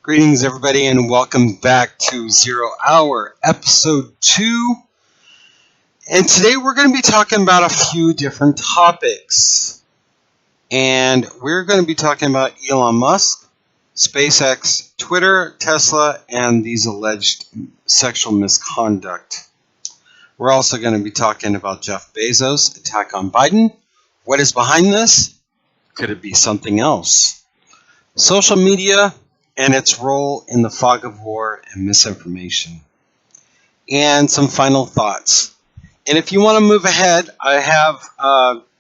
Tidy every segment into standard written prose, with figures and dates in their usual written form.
Greetings, everybody, and welcome back to ZeroHour, episode 2. And today we're going to be talking about a few different topics. And we're going to be talking about Elon Musk, SpaceX, Twitter, Tesla, and these alleged sexual misconduct. We're also going to be talking about Jeff Bezos' attack on Biden. What is behind this? Could it be something else? Social media and its role in the fog of war and misinformation. And some final thoughts. And if you want to move ahead, I have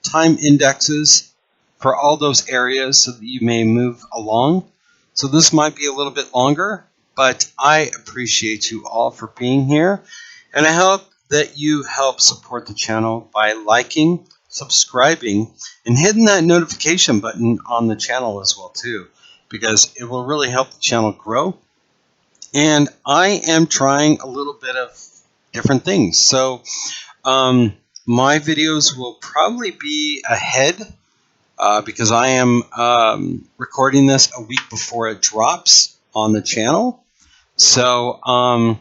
time indexes for all those areas so that you may move along. So this might be a little bit longer, but I appreciate you all for being here. And I hope that you help support the channel by liking, subscribing, and hitting that notification button on the channel as well too, because it will really help the channel grow. And I am trying a little bit of different things. So my videos will probably be ahead because I am recording this a week before it drops on the channel. So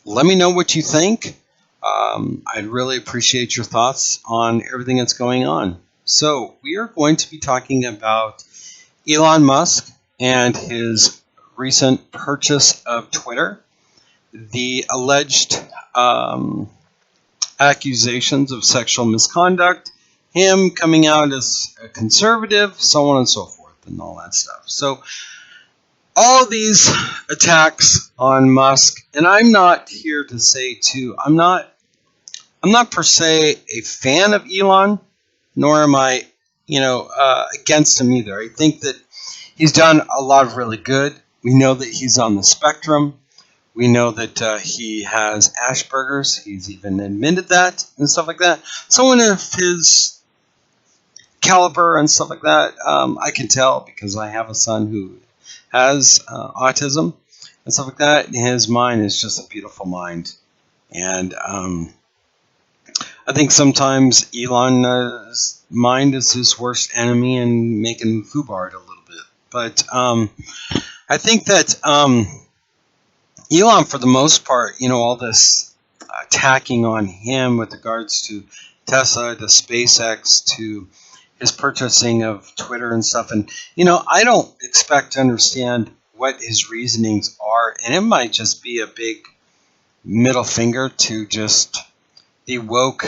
let me know what you think. I'd really appreciate your thoughts on everything that's going on. So we are going to be talking about Elon Musk and his recent purchase of Twitter, the alleged accusations of sexual misconduct, him coming out as a conservative, so on and so forth, and all that stuff. So all these attacks on Musk, and I'm not here to say too, I'm not per se a fan of Elon, nor am I against him either. I think that he's done a lot of really good. We know that he's on the spectrum. We know that he has Asperger's. He's even admitted that and stuff like that. Someone of his caliber and stuff like that, I can tell because I have a son who has autism and stuff like that. His mind is just a beautiful mind. And I think sometimes Elon's mind is his worst enemy and making him foobarred a little bit. But I think that Elon, for the most part, all this attacking on him with regards to Tesla, to SpaceX, to his purchasing of Twitter and stuff. And, I don't expect to understand what his reasonings are. And it might just be a big middle finger to just the woke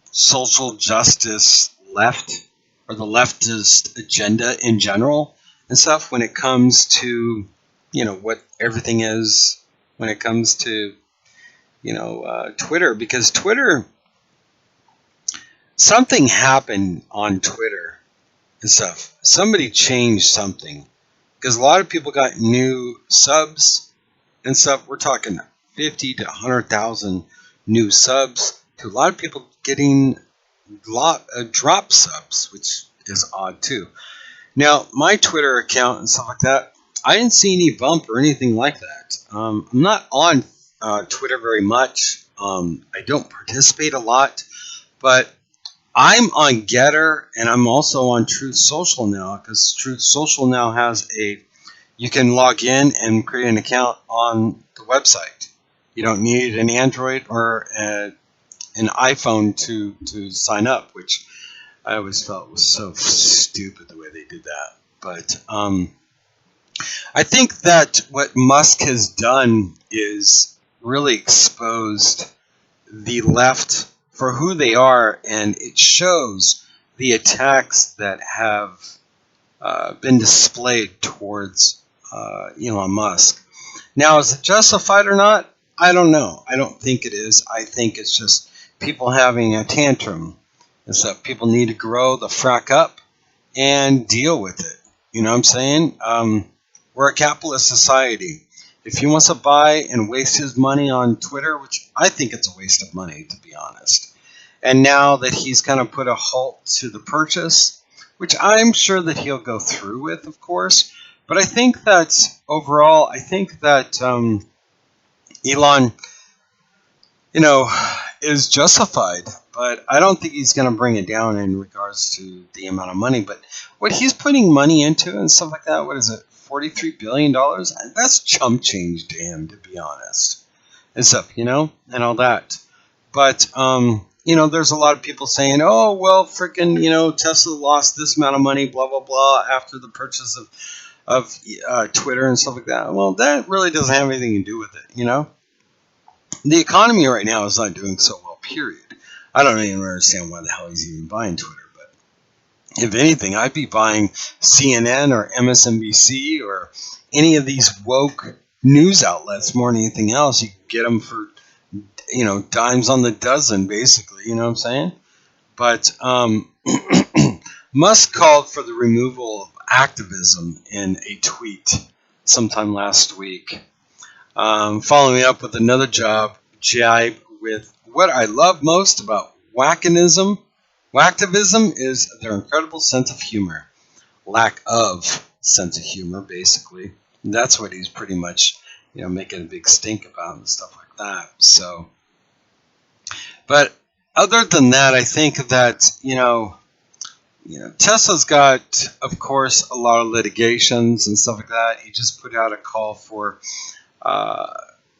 social justice left, or the leftist agenda in general and stuff, when it comes to what everything is when it comes to Twitter. Because Twitter, something happened on Twitter and stuff. Somebody changed something, because a lot of people got new subs and stuff. We're talking 50 to 100,000 new subs, to a lot of people getting drop subs, which is odd too. Now, my Twitter account and stuff like that, I didn't see any bump or anything like that. I'm not on Twitter very much. I don't participate a lot, but I'm on Getter, and I'm also on Truth Social now, because Truth Social now has you can log in and create an account on the website. You don't need an Android or an iPhone to sign up, which I always felt was so stupid the way they did that. But I think that what Musk has done is really exposed the left for who they are, and it shows the attacks that have been displayed towards Elon Musk. Now, is it justified or not? I don't know. I don't think it is. I think it's just people having a tantrum. And so people need to grow the frack up and deal with it. You know what I'm saying? We're a capitalist society. If he wants to buy and waste his money on Twitter, which I think it's a waste of money, to be honest. And now that he's kind of put a halt to the purchase, which I'm sure that he'll go through with, of course. But I think that overall, Elon, is justified. But I don't think he's going to bring it down in regards to the amount of money. But what he's putting money into and stuff like that, what is it, $43 billion. That's chump change to him, to be honest. And stuff, and all that. But, there's a lot of people saying, oh, well, freaking, Tesla lost this amount of money, blah, blah, blah, after the purchase of Twitter and stuff like that. Well, that really doesn't have anything to do with it, The economy right now is not doing so well, period. I don't even understand why the hell he's even buying Twitter. But if anything, I'd be buying CNN or MSNBC or any of these woke news outlets more than anything else. You can get them for, dimes on the dozen, basically. You know what I'm saying? But Musk called for the removal of activism in a tweet sometime last week. Following up with another jibe with what I love most about wackinism. Whacktivism is their incredible sense of humor. Lack of sense of humor, basically. And that's what he's pretty much, making a big stink about and stuff like that. So, but other than that, I think that, Tesla's got, of course, a lot of litigations and stuff like that. He just put out a call for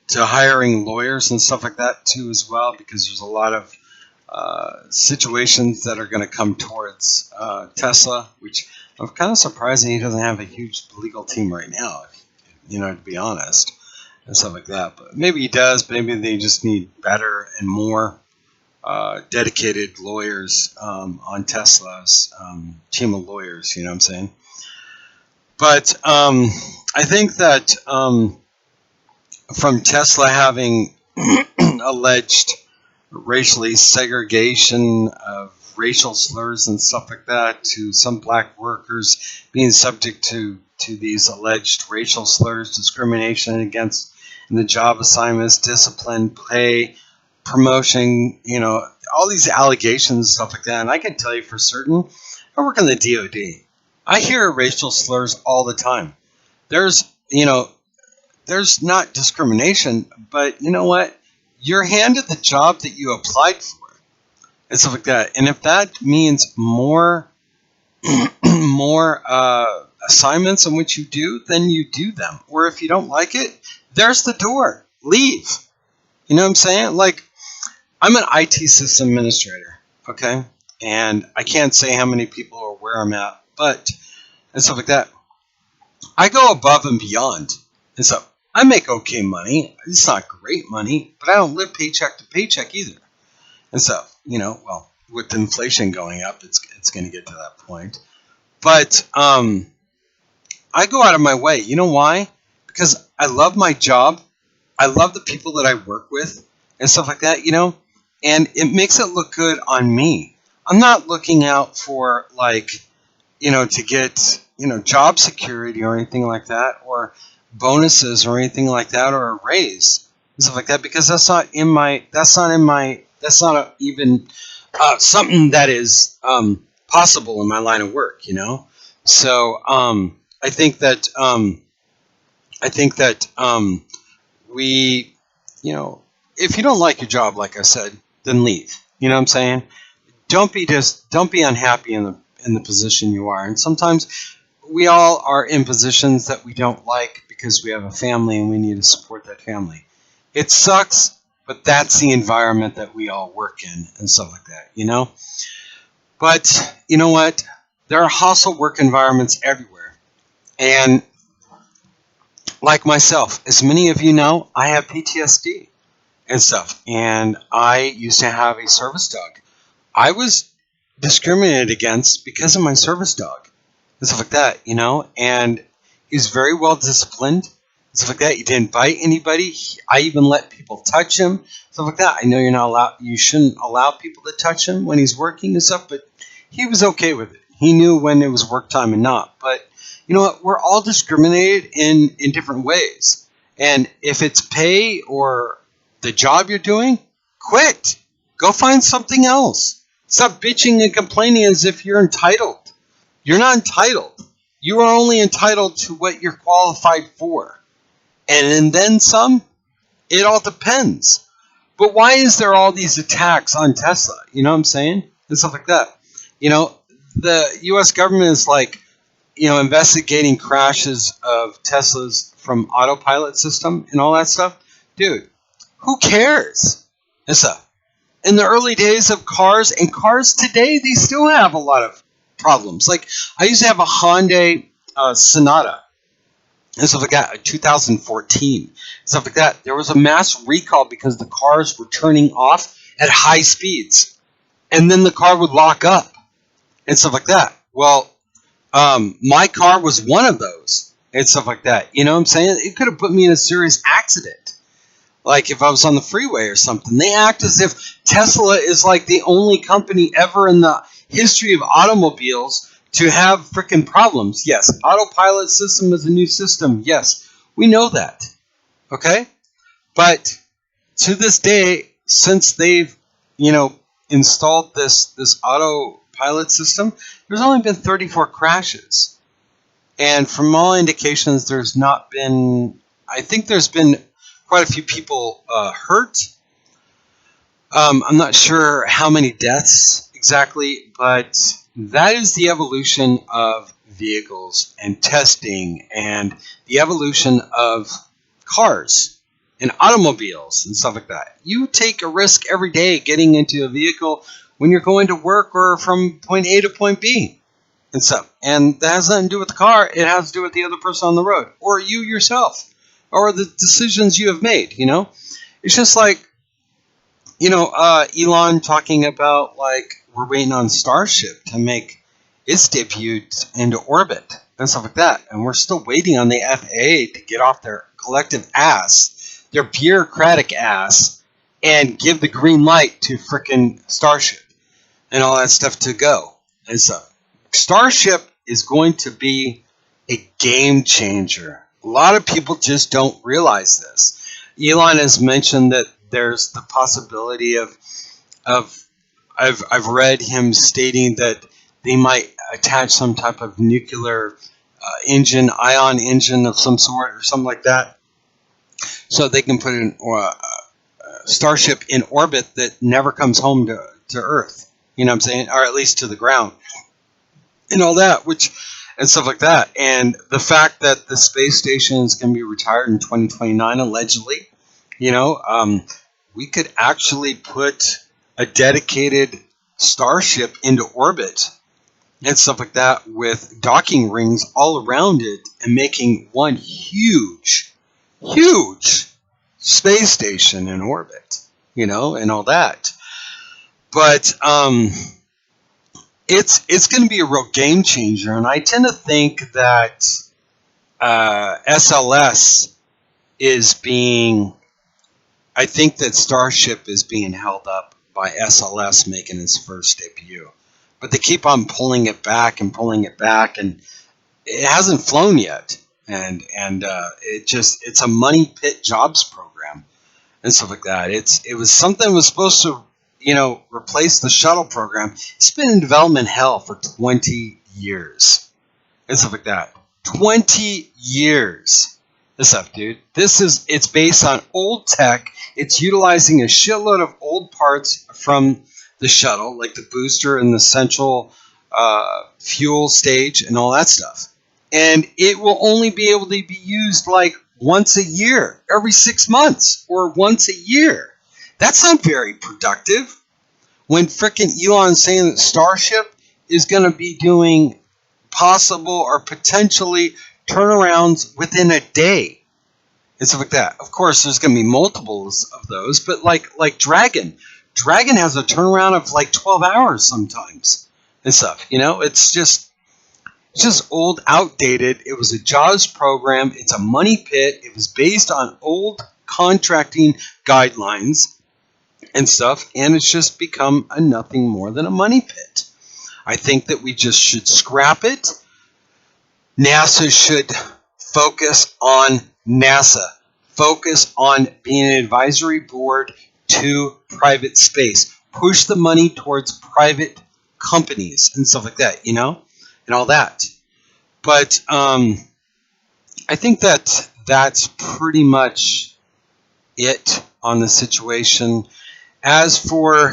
to hiring lawyers and stuff like that too as well, because there's a lot of situations that are going to come towards Tesla, which I'm kind of surprised he doesn't have a huge legal team right now, to be honest, and stuff like that. But maybe he does. Maybe they just need better and more dedicated lawyers on Tesla's team of lawyers, you know what I'm saying? But I think that from Tesla having alleged racially segregation of racial slurs and stuff like that, to some black workers being subject to these alleged racial slurs, discrimination against in the job assignments, discipline, pay, promotion, all these allegations and stuff like that. And I can tell you for certain, I work in the DoD. I hear racial slurs all the time. There's not discrimination, but you know what? You're handed the job that you applied for and stuff like that. And if that means more assignments in which you do, then you do them. Or if you don't like it, there's the door. Leave. You know what I'm saying? Like, I'm an IT system administrator, okay? And I can't say how many people or where I'm at, but and stuff like that. I go above and beyond. And so I make okay money. It's not great money, but I don't live paycheck to paycheck either. And so, well, with inflation going up, it's going to get to that point. But I go out of my way. You know why? Because I love my job. I love the people that I work with and stuff like that, and it makes it look good on me. I'm not looking out for, to get, job security or anything like that, or bonuses or anything like that, or a raise and stuff like that, because that's not even something that is possible in my line of work, So I think that we, if you don't like your job, like I said, then leave. You know what I'm saying? Don't be unhappy in the position you are. And sometimes we all are in positions that we don't like because we have a family and we need to support that family. It sucks, but that's the environment that we all work in and stuff like that, But you know what? There are hostile work environments everywhere. And like myself, as many of you know, I have PTSD and stuff. And I used to have a service dog. I was discriminated against because of my service dog and stuff like that, And he's very well disciplined and stuff like that. He didn't bite anybody. I even let people touch him, stuff like that. I know you're not allowed. You shouldn't allow people to touch him when he's working and stuff, but he was okay with it. He knew when it was work time and not. But you know what? We're all discriminated in different ways. And if it's pay or the job you're doing, quit. Go find something else. Stop bitching and complaining as if you're entitled. You're not entitled. You are only entitled to what you're qualified for. And then some. It all depends. But why is there all these attacks on Tesla? You know what I'm saying? And stuff like that. The U.S. government is like, investigating crashes of Teslas from autopilot system and all that stuff. Dude, who cares? And stuff. In the early days of cars, and cars today, they still have a lot of problems. Like, I used to have a Hyundai Sonata and stuff like that, 2014, stuff like that. There was a mass recall because the cars were turning off at high speeds, and then the car would lock up and stuff like that. Well, my car was one of those and stuff like that. You know what I'm saying? It could have put me in a serious accident. Like if I was on the freeway or something. They act as if Tesla is like the only company ever in the history of automobiles to have freaking problems. Yes, autopilot system is a new system. Yes, we know that. Okay? But to this day, since they've, installed this autopilot system, there's only been 34 crashes. And from all indications, there's not been, I think there's been quite a few people hurt. I'm not sure how many deaths exactly, but that is the evolution of vehicles and testing and the evolution of cars and automobiles and stuff like that. You take a risk every day getting into a vehicle when you're going to work or from point A to point B and stuff. And that has nothing to do with the car. It has to do with the other person on the road or you yourself or the decisions you have made, It's just like, Elon talking about like we're waiting on Starship to make its debut into orbit and stuff like that. And we're still waiting on the FAA to get off their collective ass, their bureaucratic ass, and give the green light to frickin' Starship and all that stuff to go. And so Starship is going to be a game changer. A lot of people just don't realize this. Elon has mentioned that there's the possibility of I've read him stating that they might attach some type of nuclear engine, ion engine of some sort or something like that, so they can put an Starship in orbit that never comes home to Earth. You know what I'm saying? Or at least to the ground. And all that, and stuff like that. And the fact that the space station is going to be retired in 2029, allegedly, we could actually put a dedicated Starship into orbit and stuff like that with docking rings all around it and making one huge space station in orbit, and all that. But it's going to be a real game changer, and I tend to think that SLS is being. I think that Starship is being held up by SLS making its first debut, but they keep on pulling it back, and it hasn't flown yet, and it's a money pit jobs program and stuff like that. It was something that was supposed to replace the shuttle program. It's been in development hell for 20 years and stuff like that. 20 years. This up, dude. It's based on old tech. It's utilizing a shitload of old parts from the shuttle, like the booster and the central fuel stage and all that stuff. And it will only be able to be used like once a year, every 6 months, or once a year. That's not very productive. When frickin' Elon's saying that Starship is going to be doing possible or potentially turnarounds within a day and stuff like that. Of course, there's going to be multiples of those, but like Dragon has a turnaround of like 12 hours sometimes and stuff. It's just old, outdated. It was a jobs program. It's a money pit. It was based on old contracting guidelines and stuff, and it's just become a nothing more than a money pit. I think that we just should scrap it. NASA should focus on NASA. Focus on being an advisory board to private space. Push the money towards private companies and stuff like that, and all that. But I think that that's pretty much it on the situation. As for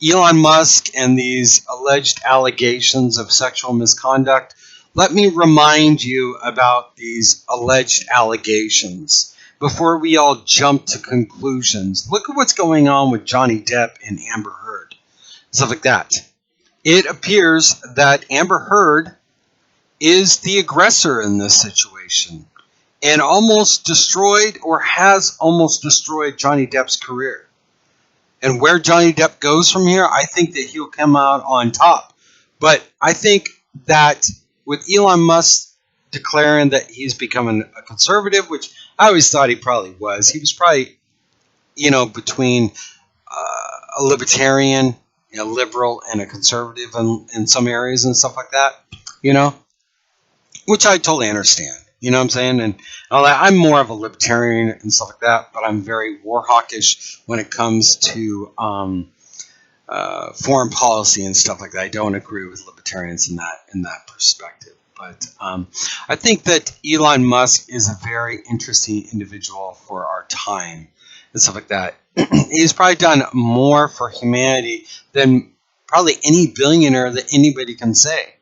Elon Musk and these alleged allegations of sexual misconduct, let me remind you about these alleged allegations before we all jump to conclusions. Look at what's going on with Johnny Depp and Amber Heard, stuff like that. It appears that Amber Heard is the aggressor in this situation and almost destroyed or has almost destroyed Johnny Depp's career. And where Johnny Depp goes from here, I think that he'll come out on top. But I think that with Elon Musk declaring that he's becoming a conservative, which I always thought he probably was. He was probably, between a libertarian, a liberal, and a conservative in some areas and stuff like that, which I totally understand. You know what I'm saying? And all that. I'm more of a libertarian and stuff like that, but I'm very war hawkish when it comes to foreign policy and stuff like that. I don't agree with libertarians in that perspective. But I think that Elon Musk is a very interesting individual for our time and stuff like that. He's probably done more for humanity than probably any billionaire that anybody can say.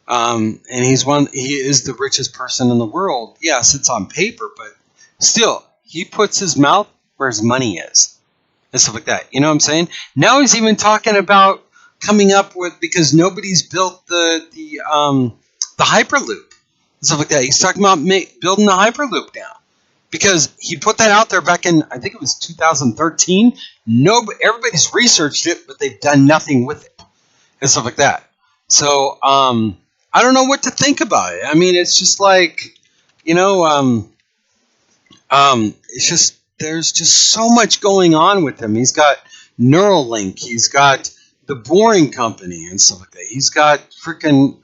And he is the richest person in the world. Yes, it's on paper, but still, he puts his mouth where his money is and stuff like that. You know what I'm saying? Now he's even talking about coming up with, because nobody's built the Hyperloop and stuff like that. He's talking about building the Hyperloop now because he put that out there back in, I think it was 2013. Everybody's researched it, but they've done nothing with it and stuff like that. So I don't know what to think about it. I mean, it's just like, it's just, there's just so much going on with him. He's got Neuralink. He's got the Boring Company and stuff like that. He's got freaking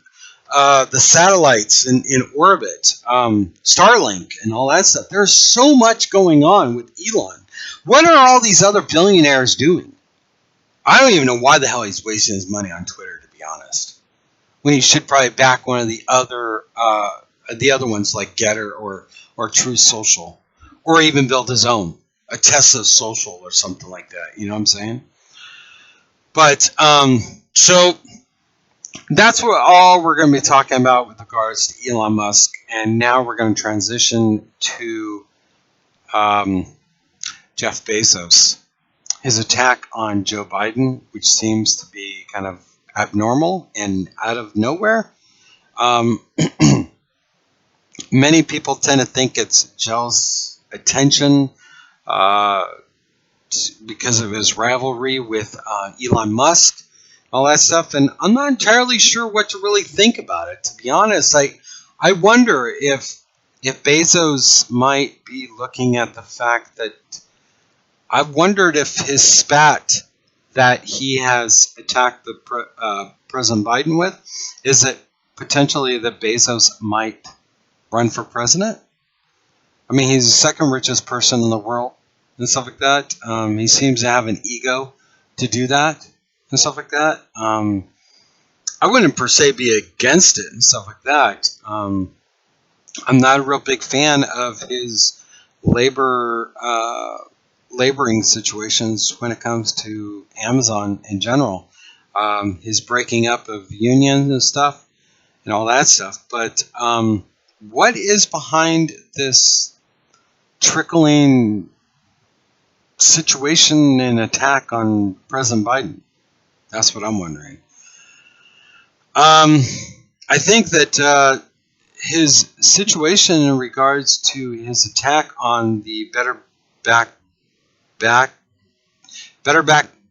the satellites in orbit, Starlink and all that stuff. There's so much going on with Elon. What are all these other billionaires doing? I don't even know why the hell he's wasting his money on Twitter, to be honest. When he should probably back one of the other ones like Getter or Truth Social, or even build his own, a Tesla Social or something like that. You know what I'm saying? But so that's what all we're going to be talking about with regards to Elon Musk. And now we're going to transition to Jeff Bezos. His attack on Joe Biden, which seems to be kind of abnormal and out of nowhere. Many people tend to think it's jealous attention because of his rivalry with Elon Musk, all that stuff. And I'm not entirely sure what to really think about it. To be honest, I wonder if Bezos might be looking at the fact that I've wondered if his spat that he has attacked the President Biden with, is it potentially that Bezos might run for president? I mean, he's the second richest person in the world and stuff like that. He seems to have an ego to do that and stuff like that. I wouldn't per se be against it and stuff like that. I'm not a real big fan of his laboring situations when it comes to Amazon in general. His breaking up of unions and stuff and all that stuff. But what is behind this trickling situation and attack on President Biden? That's what I'm wondering. I think that his situation in regards to his attack on the Better Back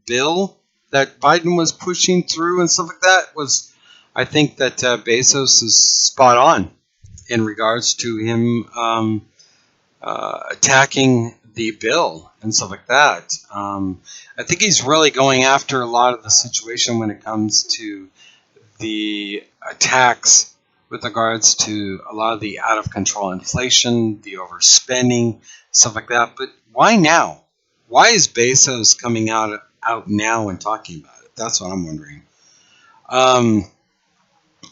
bill that Biden was pushing through and stuff like that was, I think that Bezos is spot on in regards to him attacking the bill and stuff like that. I think he's really going after a lot of the situation when it comes to the attacks with regards to a lot of the out of control inflation, the overspending, stuff like that. But why now? Why is Bezos coming out now and talking about it? That's what I'm wondering.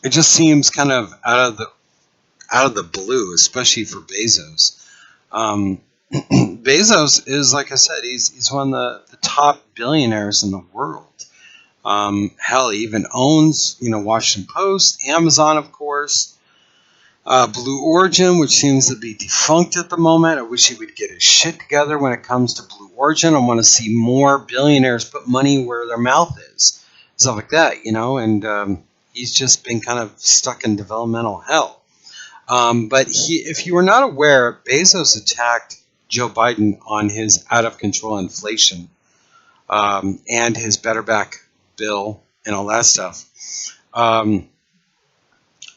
It just seems kind of out of the blue, especially for Bezos. Bezos is, like I said, he's one of the top billionaires in the world. Hell, he even owns, Washington Post, Amazon, of course, Blue Origin, which seems to be defunct at the moment. I wish he would get his shit together when it comes to Blue Origin. I want to see more billionaires put money where their mouth is, stuff like that, and he's just been kind of stuck in developmental hell. But if you were not aware, Bezos attacked Joe Biden on his out-of-control inflation and his Better Back bill and all that stuff.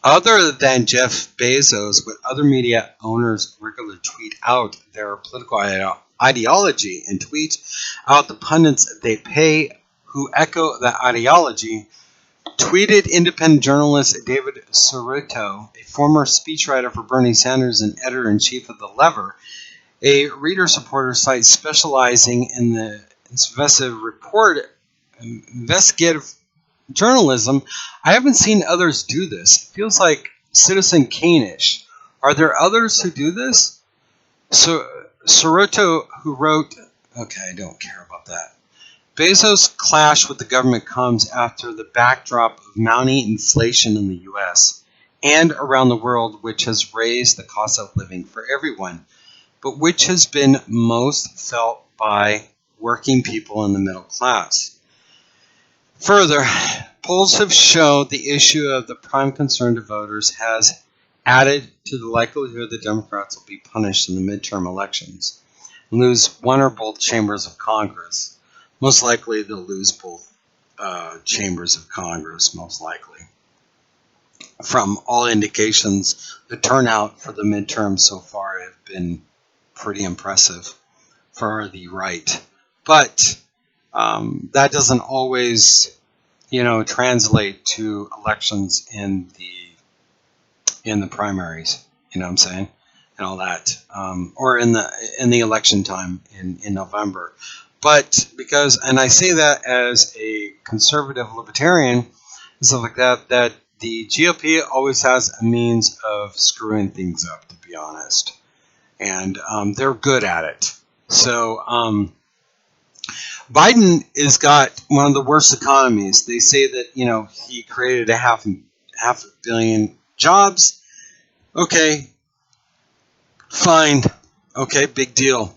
Other than Jeff Bezos, what other media owners regularly tweet out their political ideology and tweet out the pundits they pay who echo that ideology, tweeted independent journalist David Cerrito, a former speechwriter for Bernie Sanders and editor-in-chief of The Lever, a reader-supporter site specializing in the investigative journalism. I haven't seen others do this. It feels like Citizen Kane-ish. Are there others who do this? So Cerrito, who wrote, okay, I don't care about that. Bezos' clash with the government comes after the backdrop of mounting inflation in the U.S. and around the world, which has raised the cost of living for everyone, but which has been most felt by working people in the middle class. Further, polls have shown the issue of the prime concern to voters has added to the likelihood that Democrats will be punished in the midterm elections and lose one or both chambers of Congress. Most likely, they'll lose both chambers of Congress, most likely. From all indications, the turnout for the midterms so far have been pretty impressive for the right. But that doesn't always, translate to elections in the primaries. You know what I'm saying, and all that, or in the election time in November. But and I say that as a conservative libertarian and stuff like that, that the GOP always has a means of screwing things up, to be honest, and they're good at it. So Biden has got one of the worst economies. They say that, he created a half a billion jobs. Okay, fine. Okay, big deal.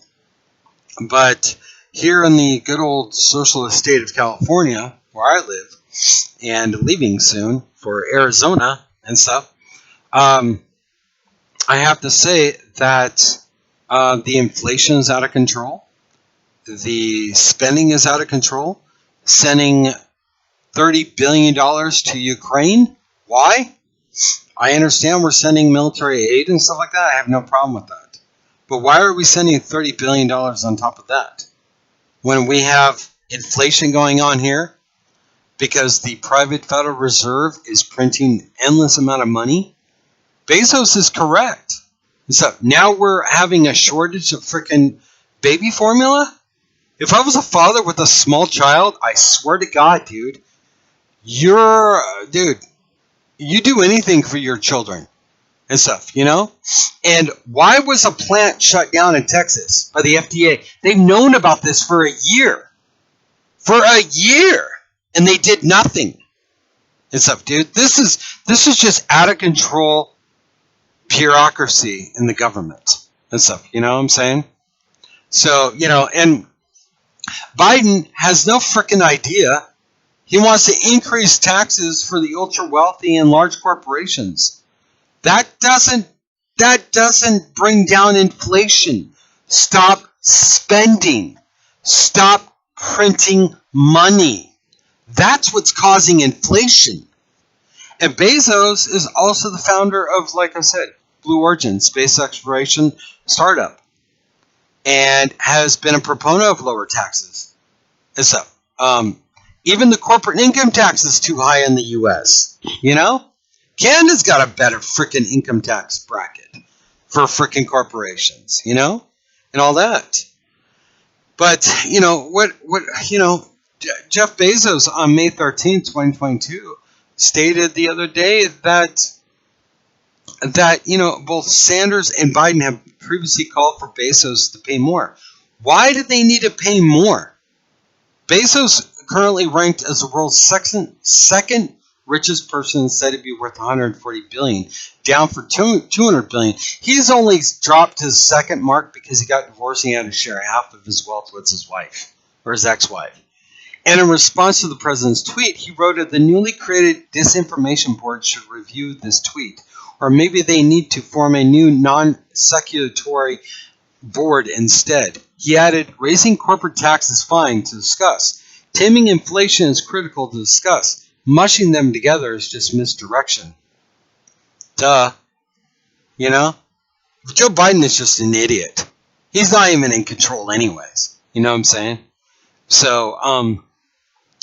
But here in the good old socialist state of California, where I live, and leaving soon for Arizona and stuff, I have to say that the inflation is out of control. The spending is out of control. Sending $30 billion to Ukraine. Why? I understand we're sending military aid and stuff like that. I have no problem with that. But why are we sending $30 billion on top of that? When we have inflation going on here, because the private Federal Reserve is printing endless amount of money. Bezos is correct. So now we're having a shortage of freaking baby formula? If I was a father with a small child, I swear to God, dude, you do anything for your children and stuff, And why was a plant shut down in Texas by the FDA? They've known about this for a year. And they did nothing and stuff, dude. This is just out of control bureaucracy in the government and stuff. You know what I'm saying? So, and Biden has no freaking idea. He wants to increase taxes for the ultra wealthy and large corporations. That doesn't bring down inflation. Stop spending. Stop printing money. That's what's causing inflation. And Bezos is also the founder of, like I said, Blue Origin, space exploration startup, and has been a proponent of lower taxes and stuff. Even the corporate income tax is too high in the U.S., Canada's got a better freaking income tax bracket for freaking corporations, and all that. But, Jeff Bezos on May 13th, 2022 stated the other day that both Sanders and Biden have previously called for Bezos to pay more. Why did they need to pay more? Bezos currently ranked as the world's second richest person, said to be worth 140 billion, down for 200 billion. He's only dropped his second mark because he got divorced and he had to share half of his wealth with his wife, or his ex-wife. And in response to the president's tweet, he wrote that the newly created Disinformation Board should review this tweet. Or maybe they need to form a new non-seculatory board instead. He added, raising corporate tax is fine to discuss. Taming inflation is critical to discuss. Mushing them together is just misdirection. Duh. You know? Joe Biden is just an idiot. He's not even in control anyways. You know what I'm saying? So,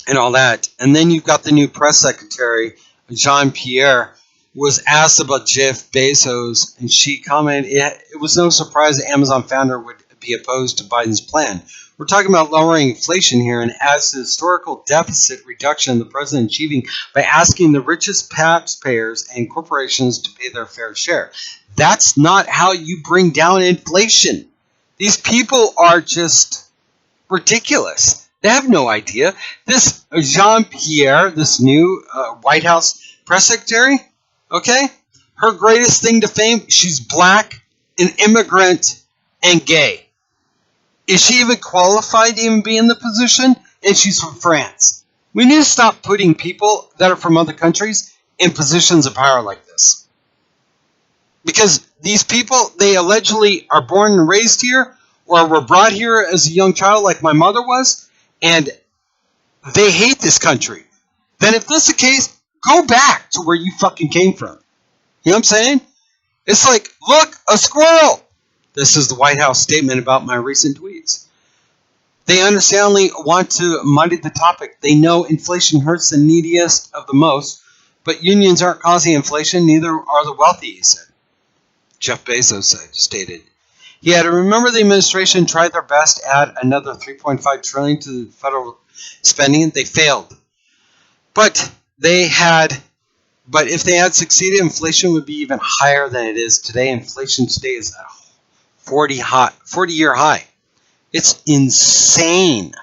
and all that. And then you've got the new press secretary, Jean-Pierre, was asked about Jeff Bezos, and she commented, it was no surprise the Amazon founder would be opposed to Biden's plan. We're talking about lowering inflation here, and adds the historical deficit reduction the president achieving by asking the richest taxpayers and corporations to pay their fair share. That's not how you bring down inflation. These people are just ridiculous. They have no idea. This Jean-Pierre, this new White House press secretary, okay, her greatest thing to fame, she's black, an immigrant, and gay. Is she even qualified to even be in the position? And she's from France. We need to stop putting people that are from other countries in positions of power like this. Because these people, they allegedly are born and raised here, or were brought here as a young child like my mother was, and they hate this country. Then if this is the case, go back to where you fucking came from. You know what I'm saying? It's like, look, a squirrel. This is the White House statement about my recent tweets. They understandably want to muddy the topic. They know inflation hurts the neediest of the most, but unions aren't causing inflation, neither are the wealthy, he said. Jeff Bezos stated. He had to remember the administration tried their best to add another $3.5 trillion to the federal spending. They failed. But if they had succeeded, inflation would be even higher than it is today. Inflation today is at a 40-year high. It's insane.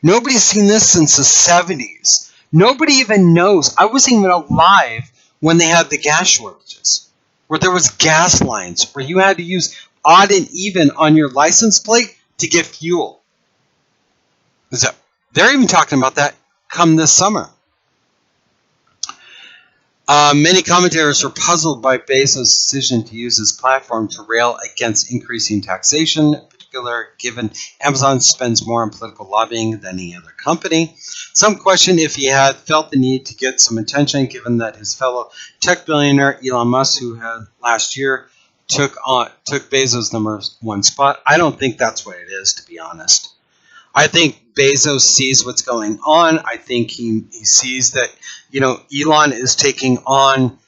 Nobody's seen this since the 70s. Nobody even knows. I wasn't even alive when they had the gas shortages, where there was gas lines, where you had to use odd and even on your license plate to get fuel. So they're even talking about that come this summer. Many commentators are puzzled by Bezos' decision to use his platform to rail against increasing taxation, in particular given Amazon spends more on political lobbying than any other company. Some question if he had felt the need to get some attention given that his fellow tech billionaire Elon Musk, who had last year took Bezos' number one spot. I don't think that's what it is, to be honest. I think Bezos sees what's going on. I think he sees that, Elon is taking on,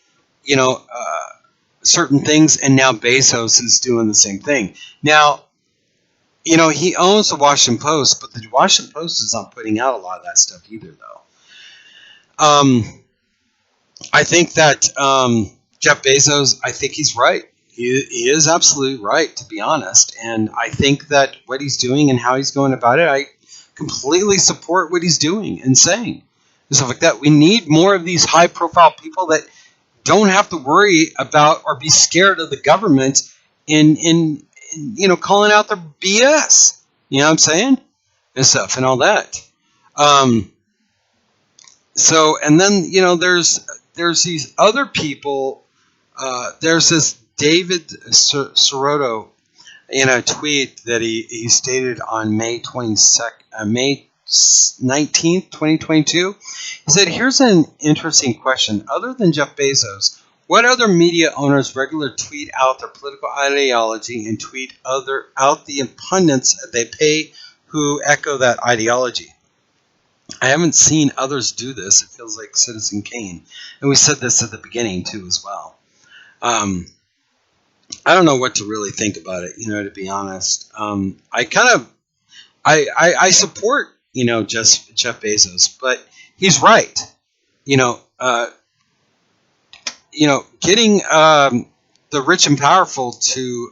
certain things, and now Bezos is doing the same thing. Now, he owns the Washington Post, but the Washington Post is not putting out a lot of that stuff either, though. I think that Jeff Bezos, I think he's right. He is absolutely right, to be honest. And I think that what he's doing and how he's going about it, I completely support what he's doing and saying. And stuff like that. We need more of these high-profile people that don't have to worry about or be scared of the government in calling out their BS. You know what I'm saying? And stuff and all that. So, and then, there's these other people. There's this David Soroto in a tweet that he stated on May 19th, 2022. He said, here's an interesting question. Other than Jeff Bezos, what other media owners regularly tweet out their political ideology and tweet out the pundits they pay who echo that ideology? I haven't seen others do this. It feels like Citizen Kane. And we said this at the beginning, too, as well. I don't know what to really think about it, to be honest. I support, Jeff Bezos, but he's right. Getting the rich and powerful to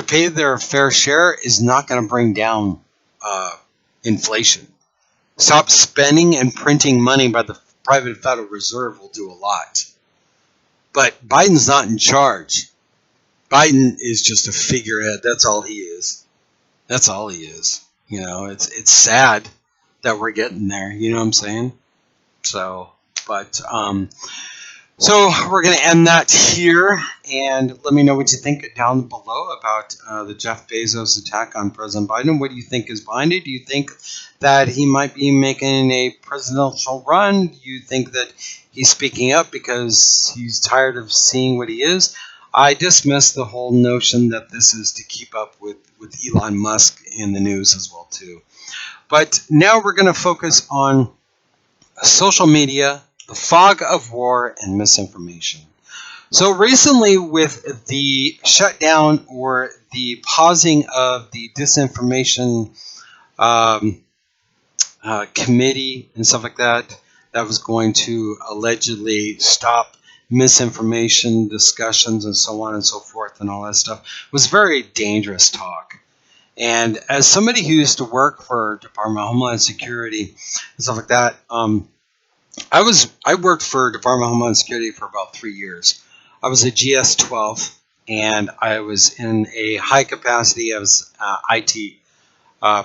pay their fair share is not going to bring down inflation. Stop spending and printing money by the private Federal Reserve will do a lot. But Biden's not in charge. Biden is just a figurehead. That's all he is. That's all he is. You know, it's sad that we're getting there. You know what I'm saying? So we're going to end that here, and let me know what you think down below about the Jeff Bezos attack on President Biden. What do you think is behind it? Do you think that he might be making a presidential run? Do you think that he's speaking up because he's tired of seeing what he is? I dismiss the whole notion that this is to keep up with Elon Musk in the news as well too. But now we're going to focus on social media, the fog of war, and misinformation. So recently, with the shutdown or the pausing of the disinformation committee and stuff like that, that was going to allegedly stop misinformation discussions and so on and so forth and all that stuff, was very dangerous talk. And as somebody who used to work for Department of Homeland Security and stuff like that, I worked for Department of Homeland Security for about 3 years. I was a GS-12, and I was in a high capacity. I was IT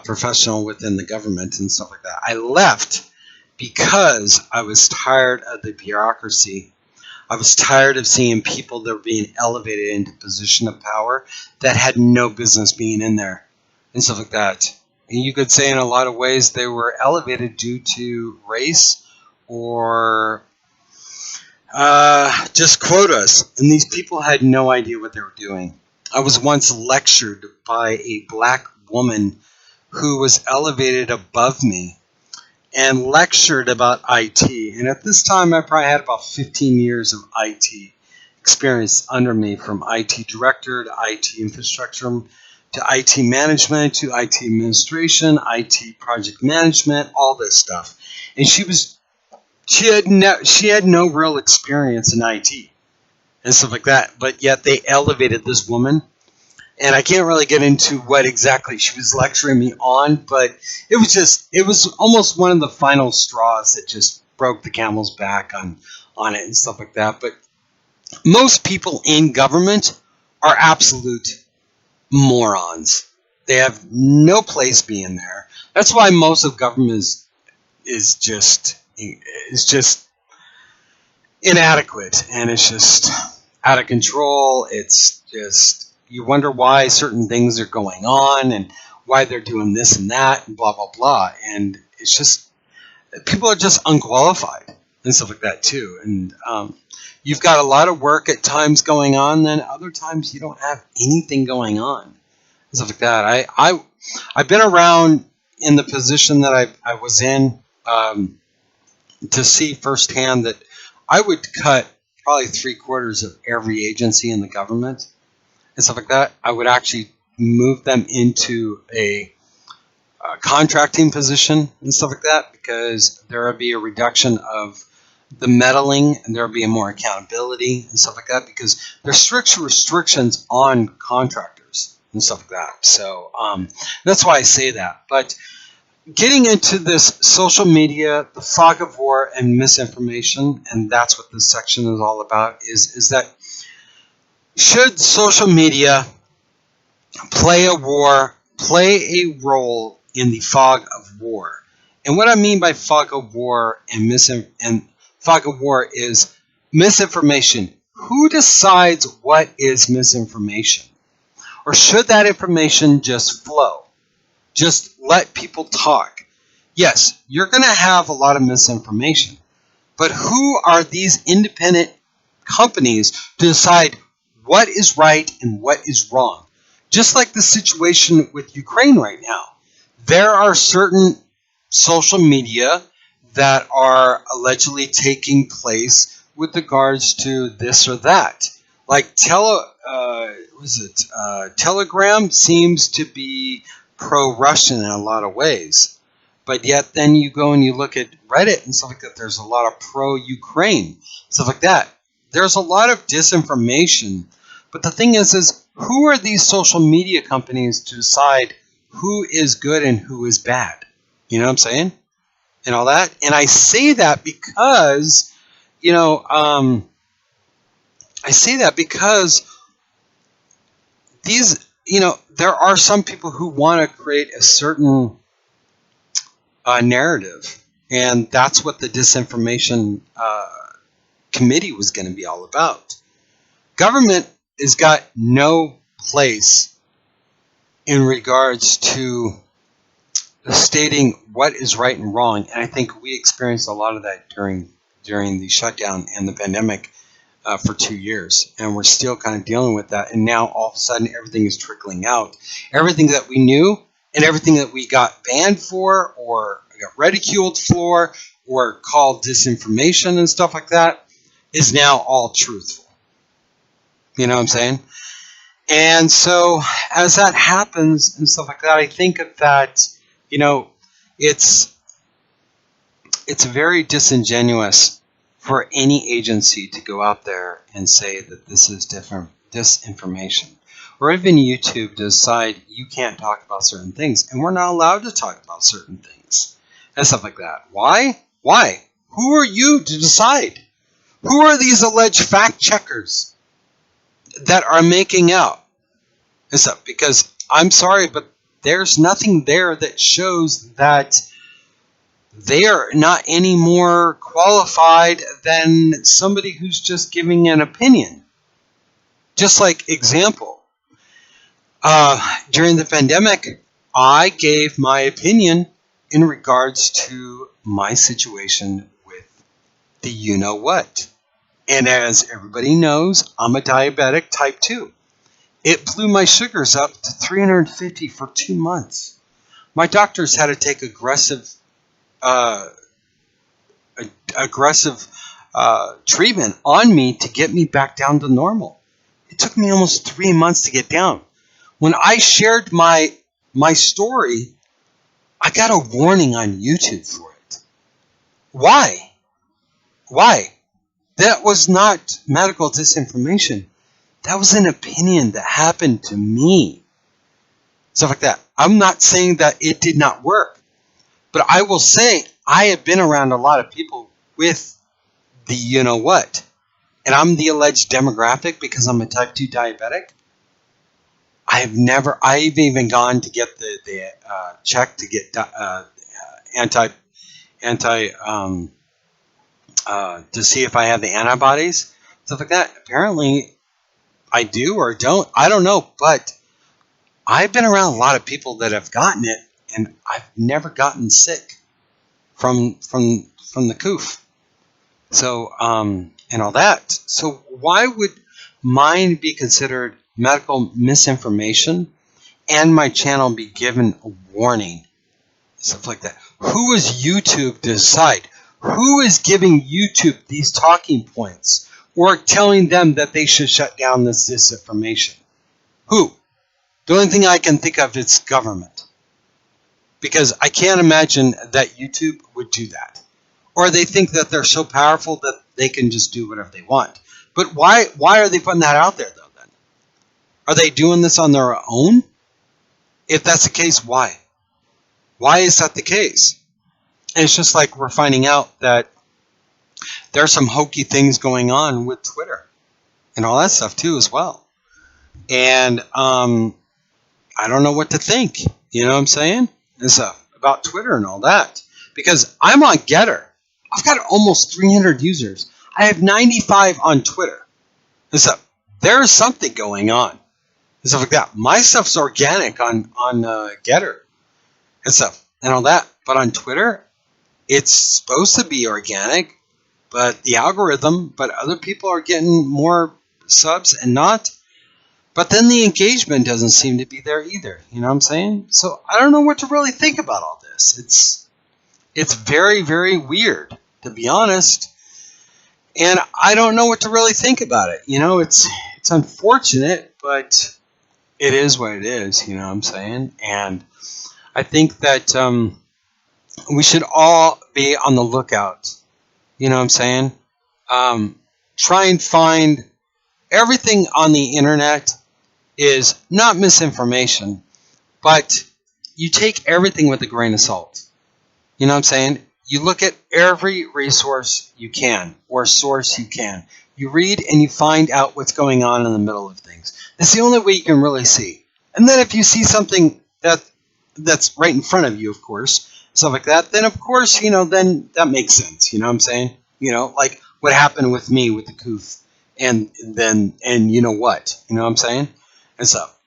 professional within the government and stuff like that. I left because I was tired of the bureaucracy. I was tired of seeing people that were being elevated into position of power that had no business being in there and stuff like that. And you could say in a lot of ways they were elevated due to race or just quotas. And these people had no idea what they were doing. I was once lectured by a black woman who was elevated above me and lectured about IT. And at this time, I probably had about 15 years of IT experience under me, from IT director to IT infrastructure to IT management to IT administration, IT project management, all this stuff. And she had no real experience in IT and stuff like that. But yet they elevated this woman. And I can't really get into what exactly she was lecturing me on, but it was almost one of the final straws that just broke the camel's back on it and stuff like that. But most people in government are absolute morons. They have no place being there. That's why most of government is just inadequate, and it's just out of control. It's just, you wonder why certain things are going on and why they're doing this and that and blah, blah, blah. And it's just, people are just unqualified and stuff like that too. And you've got a lot of work at times going on, then other times you don't have anything going on and stuff like that. I've been around in the position that I was in to see firsthand that I would cut probably 3/4 of every agency in the government and stuff like that. I would actually move them into a contracting position and stuff like that, because there would be a reduction of the meddling and there would be more accountability and stuff like that, because there's strict restrictions on contractors and stuff like that. So that's why I say that. But getting into this social media, the fog of war and misinformation, and that's what this section is all about, is that should social media play a role in the fog of war? And what I mean by fog of war and fog of war is misinformation. Who decides what is misinformation? Or should that information just flow? Just let people talk. Yes, you're going to have a lot of misinformation, but who are these independent companies to decide what is right and what is wrong? Just like the situation with Ukraine right now, there are certain social media that are allegedly taking place with regards to this or that. Like Telegram seems to be pro-Russian in a lot of ways. But yet then you go and you look at Reddit and stuff like that, there's a lot of pro-Ukraine, stuff like that. There's a lot of disinformation. But the thing is who are these social media companies to decide who is good and who is bad? You know what I'm saying? and all that. And I say that because, you know, I say that because these, there are some people who want to create a certain narrative, and that's what the disinformation committee was going to be all about. Government has got no place in regards to stating what is right and wrong, and I think we experienced a lot of that during the shutdown and the pandemic for 2 years, and we're still kind of dealing with that. And now all of a sudden, everything is trickling out. Everything that we knew and everything that we got banned for, or got ridiculed for, or called disinformation and stuff like that, is now all truthful. You know what I'm saying? And so as that happens and stuff like that, I think that, it's very disingenuous for any agency to go out there and say that this is disinformation. Or even YouTube decide you can't talk about certain things, and we're not allowed to talk about certain things and stuff like that. Why? Why? Who are you to decide? Who are these alleged fact checkers that are making out and stuff? Because I'm sorry, but there's nothing there that shows that they are not any more qualified than somebody who's just giving an opinion. Just like example, during the pandemic, I gave my opinion in regards to my situation with the you-know-what. And as everybody knows, I'm a diabetic type 2. It blew my sugars up to 350 for 2 months. My doctors had to take aggressive treatment on me to get me back down to normal. It took me almost 3 months to get down. When I shared my story, I got a warning on YouTube for it. Why? Why? That was not medical disinformation. That was an opinion that happened to me. Stuff like that. I'm not saying that it did not work. But I will say, I have been around a lot of people with the you-know-what. And I'm the alleged demographic because I'm a type 2 diabetic. I've even gone to get the check to get to see if I have the antibodies, stuff like that. Apparently, I do or don't. I don't know, but I've been around a lot of people that have gotten it, and I've never gotten sick from the coof. So and all that. So why would mine be considered medical misinformation, and my channel be given a warning, stuff like that? Who is YouTube to decide? Who is giving YouTube these talking points or telling them that they should shut down this disinformation? Who? The only thing I can think of is government. Because I can't imagine that YouTube would do that. Or they think that they're so powerful that they can just do whatever they want. But why are they putting that out there, though, then? Are they doing this on their own? If that's the case, why? Why is that the case? And it's just like we're finding out that there's some hokey things going on with Twitter and all that stuff, too, as well. And I don't know what to think. You know what I'm saying? And stuff about Twitter and all that. Because I'm on Getter. I've got almost 300 users. I have 95 on Twitter. And stuff. There's something going on. And stuff like that. My stuff's organic on Getter. And stuff. And all that. But on Twitter, it's supposed to be organic. But the algorithm, but other people are getting more subs and not. But then the engagement doesn't seem to be there either. You know what I'm saying? So I don't know what to really think about all this. It's very, very weird, to be honest. And I don't know what to really think about it. You know, it's unfortunate, but it is what it is. You know what I'm saying? And I think that we should all be on the lookout. You know what I'm saying? Try and find everything on the internet is not misinformation, but you take everything with a grain of salt. You know what I'm saying? You look at every resource you can or source you can. You read and you find out what's going on in the middle of things. That's the only way you can really see. And then if you see something that's right in front of you, of course, stuff like that, then of course, then that makes sense. You know what I'm saying? Like what happened with me with the Kuth, and you know what? You know what I'm saying? And stuff.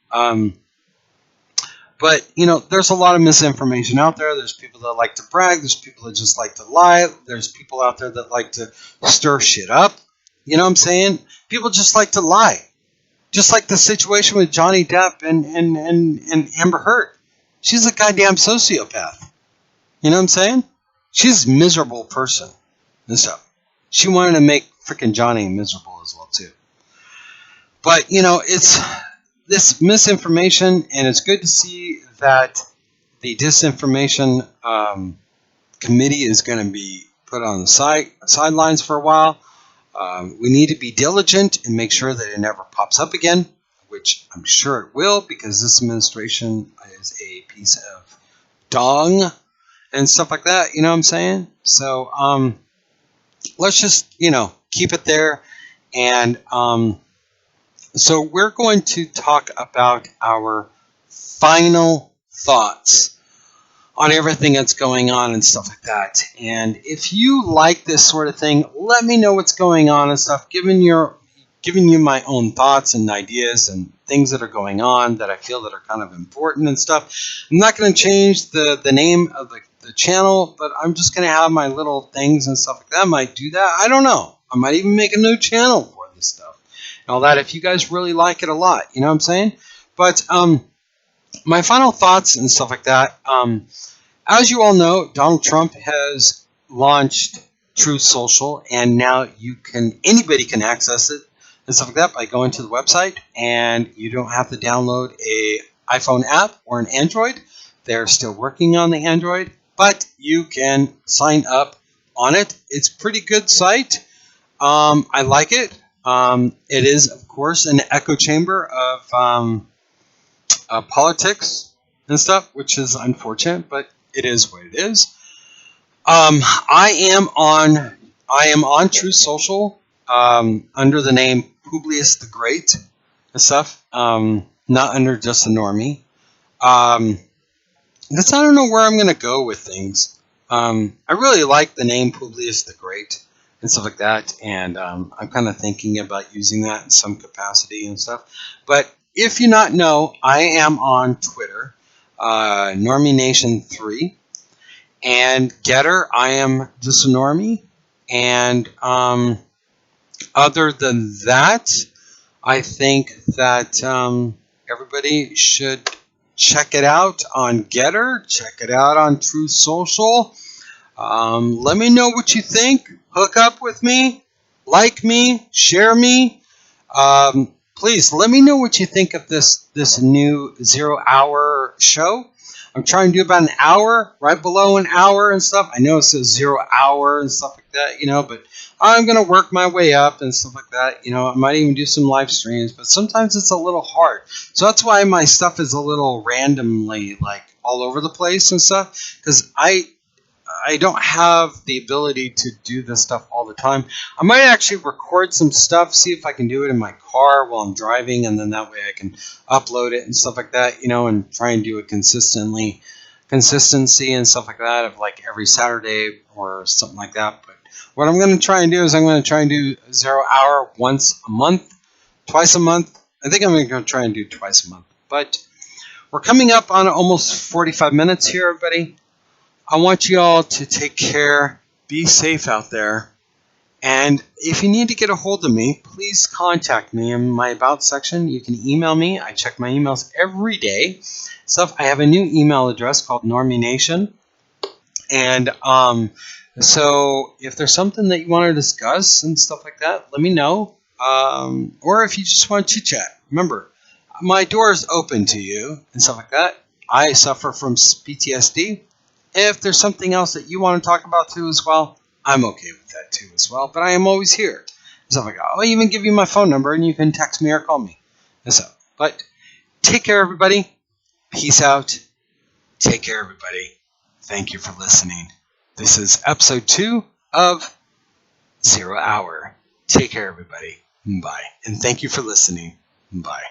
But, there's a lot of misinformation out there. There's people that like to brag. There's people that just like to lie. There's people out there that like to stir shit up. You know what I'm saying? People just like to lie. Just like the situation with Johnny Depp and Amber Heard. She's a goddamn sociopath. You know what I'm saying? She's a miserable person and stuff. She wanted to make freaking Johnny miserable as well, too. But, it's this misinformation, and it's good to see that the disinformation committee is going to be put on the sidelines for a while. We need to be diligent and make sure that it never pops up again, which I'm sure it will, because this administration is a piece of dong and stuff like that. You know what I'm saying? So let's just, keep it there. And so we're going to talk about our final thoughts on everything that's going on and stuff like that. And if you like this sort of thing, let me know what's going on and stuff, giving you my own thoughts and ideas and things that are going on that I feel that are kind of important and stuff. I'm not going to change the name of the channel, but I'm just going to have my little things and stuff like that. I might do that. I don't know. I might even make a new channel for this stuff. And all that, if you guys really like it a lot, you know what I'm saying? But my final thoughts and stuff like that, as you all know, Donald Trump has launched Truth Social, and now anybody can access it and stuff like that by going to the website, and you don't have to download a iPhone app or an Android. They're still working on the Android, but you can sign up on it. It's a pretty good site. I like it. It is, of course, an echo chamber of politics and stuff, which is unfortunate, but it is what it is. I am on Truth Social under the name Publius the Great and stuff, not under just a normie. I don't know where I'm going to go with things. I really like the name Publius the Great and stuff like that, and I'm kind of thinking about using that in some capacity and stuff. But if you not know, I am on Twitter, NormieNation3, and Getter, I am just a normie. And other than that, I think that everybody should check it out on Getter, check it out on Truth Social. Let me know what you think. Hook up with me, like me, share me. Please let me know what you think of this new 0 hour show. I'm trying to do about an hour, right below an hour and stuff. I know it says 0 hour and stuff like that, but I'm going to work my way up and stuff like that. I might even do some live streams, but sometimes it's a little hard. So that's why my stuff is a little randomly, like, all over the place and stuff, because I don't have the ability to do this stuff all the time. I might actually record some stuff, see if I can do it in my car while I'm driving, and then that way I can upload it and stuff like that, and try and do it consistency and stuff like that of like every Saturday or something like that. But what I'm going to try and do is I'm going to try and do 0 hour once a month, twice a month. I think I'm going to try and do twice a month. But we're coming up on almost 45 minutes here, everybody. I want you all to take care, be safe out there, and if you need to get a hold of me, please contact me in my About section. You can email me. I check my emails every day. I have a new email address called NormieNation, and so if there's something that you want to discuss and stuff like that, let me know, or if you just want to chit-chat. Remember, my door is open to you and stuff like that. I suffer from PTSD. If there's something else that you want to talk about too as well, I'm okay with that too as well. But I am always here. Stuff like that. I'll even give you my phone number and you can text me or call me. But take care, everybody. Peace out. Take care, everybody. Thank you for listening. This is episode 2 of Zero Hour. Take care, everybody. Bye. And thank you for listening. Bye.